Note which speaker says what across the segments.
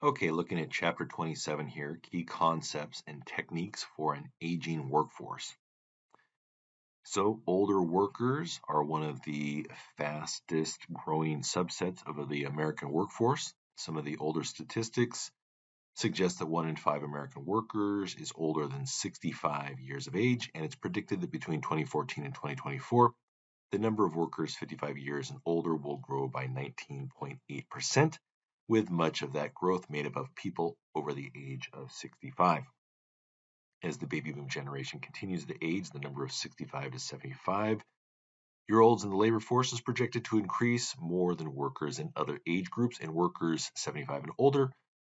Speaker 1: Okay, looking at chapter 27 here, key concepts and techniques for an aging workforce. So, older workers are one of the fastest growing subsets of the American workforce. Some of the older statistics suggest that 1 in 5 American workers is older than 65 years of age, and it's predicted that between 2014 and 2024, the number of workers 55 years and older will grow by 19.8%, with much of that growth made up of people over the age of 65. As the baby boom generation continues to age, the number of 65 to 75-year-olds in the labor force is projected to increase more than workers in other age groups, and workers 75 and older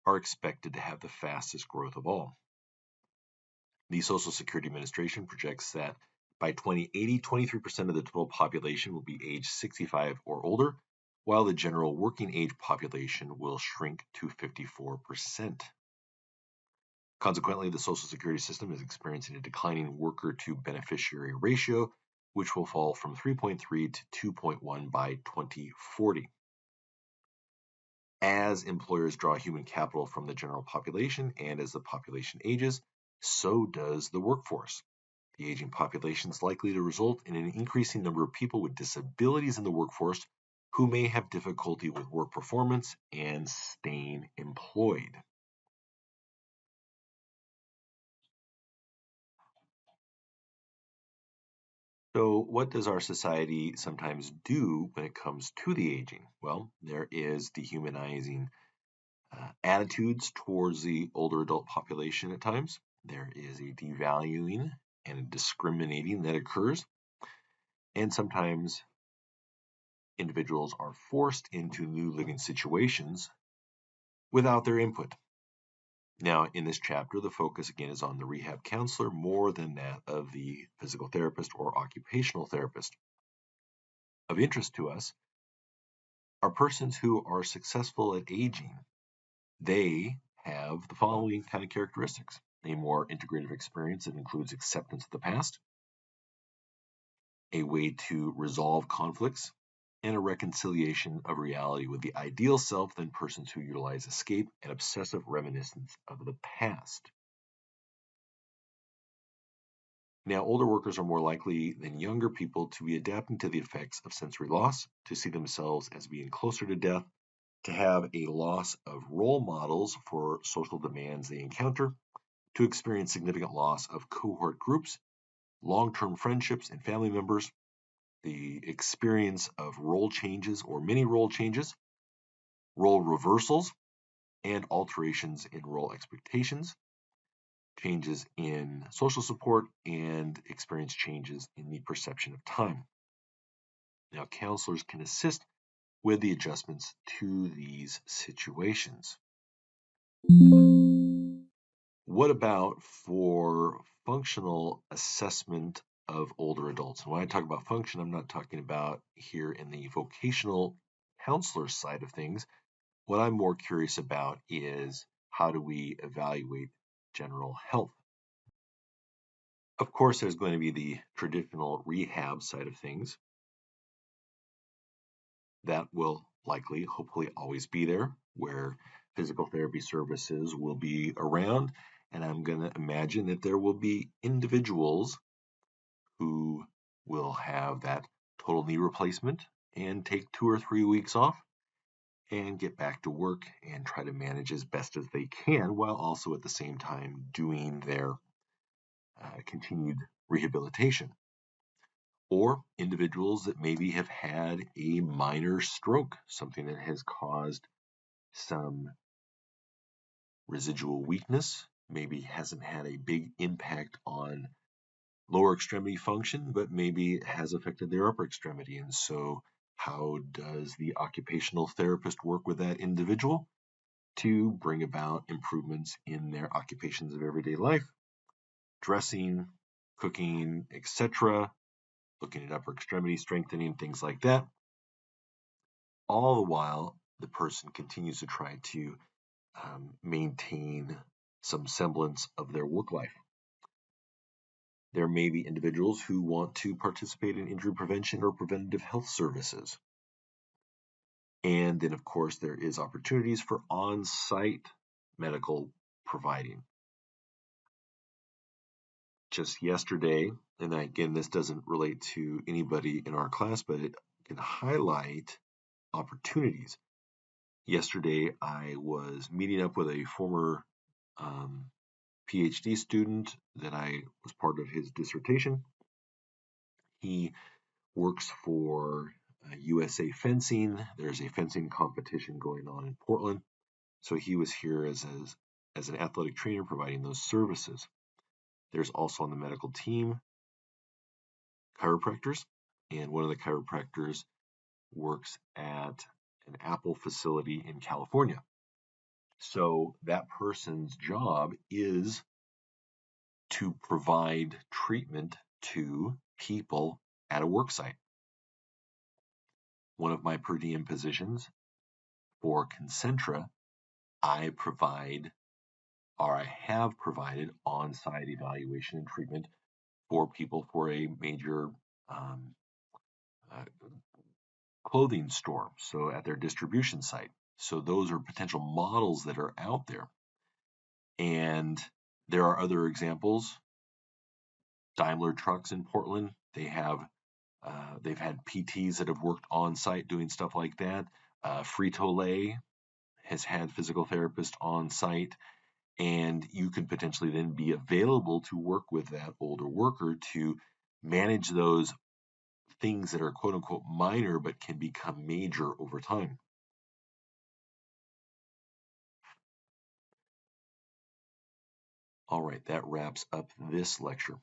Speaker 1: are expected to have the fastest growth of all. The Social Security Administration projects that by 2080, 23% of the total population will be age 65 or older, while the general working age population will shrink to 54%. Consequently, the Social Security system is experiencing a declining worker to beneficiary ratio, which will fall from 3.3 to 2.1 by 2040. As employers draw human capital from the general population and as the population ages, so does the workforce. The aging population is likely to result in an increasing number of people with disabilities in the workforce who may have difficulty with work performance and staying employed. So, what does our society sometimes do when it comes to the aging? Well, there is dehumanizing attitudes towards the older adult population at times. There is a devaluing and a discriminating that occurs. And sometimes individuals are forced into new living situations without their input. Now, in this chapter, the focus again is on the rehab counselor more than that of the physical therapist or occupational therapist. Of interest to us are persons who are successful at aging. They have the following kind of characteristics: a more integrative experience that includes acceptance of the past, a way to resolve conflicts, and a reconciliation of reality with the ideal self than persons who utilize escape and obsessive reminiscence of the past. Now, older workers are more likely than younger people to be adapting to the effects of sensory loss, to see themselves as being closer to death, to have a loss of role models for social demands they encounter, to experience significant loss of cohort groups, long-term friendships and family members, the experience of role changes or many role changes, role reversals, and alterations in role expectations, changes in social support, and experience changes in the perception of time. Now, counselors can assist with the adjustments to these situations. What about for functional assessment of older adults? And when I talk about function, I'm not talking about here in the vocational counselor side of things. What I'm more curious about is how do we evaluate general health? Of course, there's going to be the traditional rehab side of things. That will likely, hopefully, always be there, where physical therapy services will be around. And I'm going to imagine that there will be individuals who will have that total knee replacement and take 2 or 3 weeks off and get back to work and try to manage as best as they can, while also at the same time doing their continued rehabilitation. Or individuals that maybe have had a minor stroke, something that has caused some residual weakness, maybe hasn't had a big impact on lower extremity function, but maybe it has affected their upper extremity. And so how does the occupational therapist work with that individual to bring about improvements in their occupations of everyday life? Dressing, cooking, etc., looking at upper extremity strengthening, things like that. All the while, the person continues to try to maintain some semblance of their work life. There may be individuals who want to participate in injury prevention or preventative health services. And then, of course, there is opportunities for on-site medical providing. Just yesterday, and again, this doesn't relate to anybody in our class, but it can highlight opportunities. Yesterday, I was meeting up with a former PhD student that I was part of his dissertation. He works for USA Fencing. There's a fencing competition going on in Portland. So he was here as an athletic trainer providing those services. There's also on the medical team chiropractors, and one of the chiropractors works at an Apple facility in California. So that person's job is to provide treatment to people at a work site. One of my per diem positions for Concentra, I provide, or I have provided, on-site evaluation and treatment for people for a major uh, clothing store, so at their distribution site. So those are potential models that are out there. And there are other examples. Daimler Trucks in Portland, they've had PTs that have worked on site doing stuff like that. Frito-Lay has had physical therapists on site, and you could potentially then be available to work with that older worker to manage those things that are quote unquote minor but can become major over time. All right, that wraps up this lecture.